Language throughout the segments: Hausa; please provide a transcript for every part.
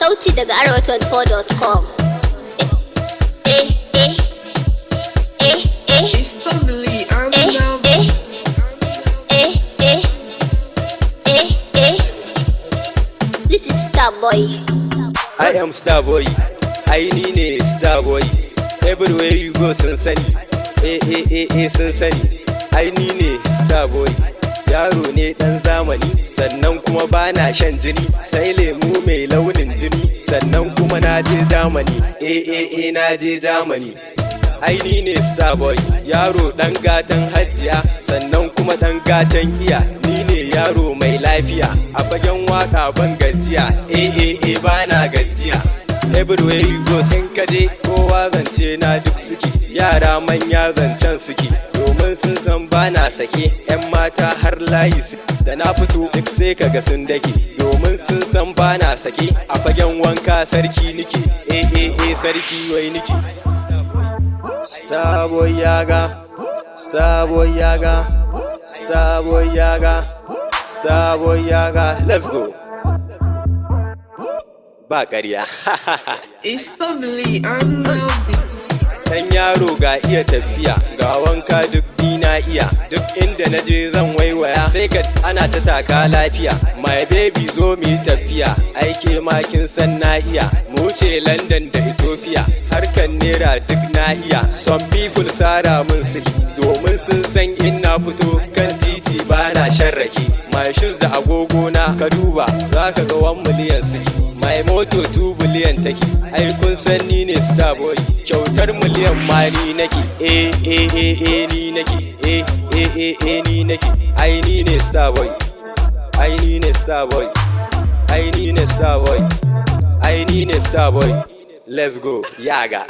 Sauti daga arewa24.com. It's family, I'm now. This is Starboy. I am Starboy, I ne Starboy. Everywhere you go sun sani, sun sani. I ne Starboy. Yaro ne dan zamani, sannan kuma bana shan jini. Sai lemu mai launin jini, sannan kuma na je Germany. Na je Germany. I ne Starboy, yaro dan gatan hajiya, sannan kuma dan gatan iya. Ni ne yaro mai lafiya, a fagen waka ban gajiya. Bana gajiya. Everywhere you go sun kaje, kowa zance na duk suke. Yara manya zancen suke, domin sun san bana sake. Yan mata har layi suke, da na fito duk sai kaga sun dake. Domin sun san bana sake, a fagen wanka sarki nike. Sarki wai nike. Starboy yaga, Starboy yaga, Starboy yaga, Starboy yaga. Let's go. Ba ƙarya. It's family, I'm now. Dan yaro ga iya tafiya, ga wanka duk ni na iya. Duk inda naje zan waiwaya, sai ka ana ta taka lafiya. My baby zo mu yi tafiya, aike ma kin san na iya. Mu ce London da Ethiopia, harkan nera duk na iya. Some people sara mun siki, domin sun san in na fito kan titi bana sharrake. My shoes da agogo na ka duba, zaka ga 1 million siki. My moto 2 billion take, ai kun san ni ne Starboy. Kyautar miliyan ma ni nake, ni nake, ni nake. Ai ni ne Starboy, ai ni ne Starboy, ai ni ne Starboy, ai ni ne Starboy. Let's go, yaga.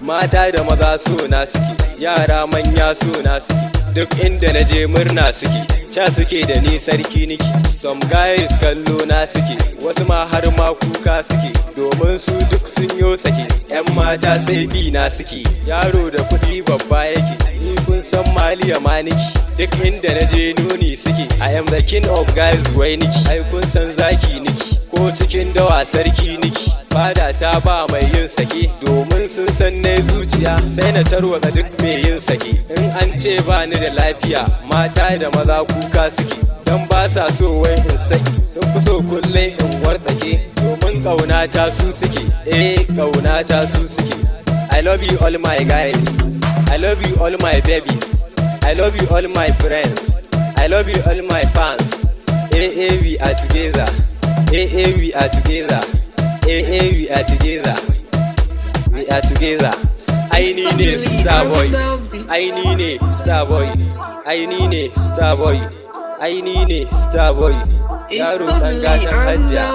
Mata da maza so na suke, yara manya so na suke. Duk inda naje murna suke, ca suke da ni sarki niki. Some guys kallo na suke, wasu ma har ma kuka suke, domin su duk sun yo sake. Yan mata sai bi na suke, yaro da kuɗi babba yake. Ni kun san maliya ma niki, duk inda naje nuni suke. I am the king of guys wai niki, ai kun san zaki niki, ko cikin dawa sarki niki. Fada ta ba mai yin sake, domin sun san ne zuciya, sai na tarwatsa duk mai yin sake. In an ce ba ni da lafiya, mata da maza kuka suke, don ba sa so wai in saki. Sun fi so kullum in wartsake, domin ƙaunata su suke. Ƙaunata su suke. I love you all my guys, I love you all my babies, I love you all my friends, I love you all my fans. We are together, we are together, we are together, we are together. I need a Starboy, I need a Starboy, I need a Starboy, I need a Starboy. Yaro dan gatan hajiya,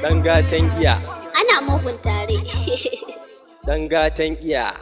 dan gatan iya. Ana mugun tare. Dan gatan iya.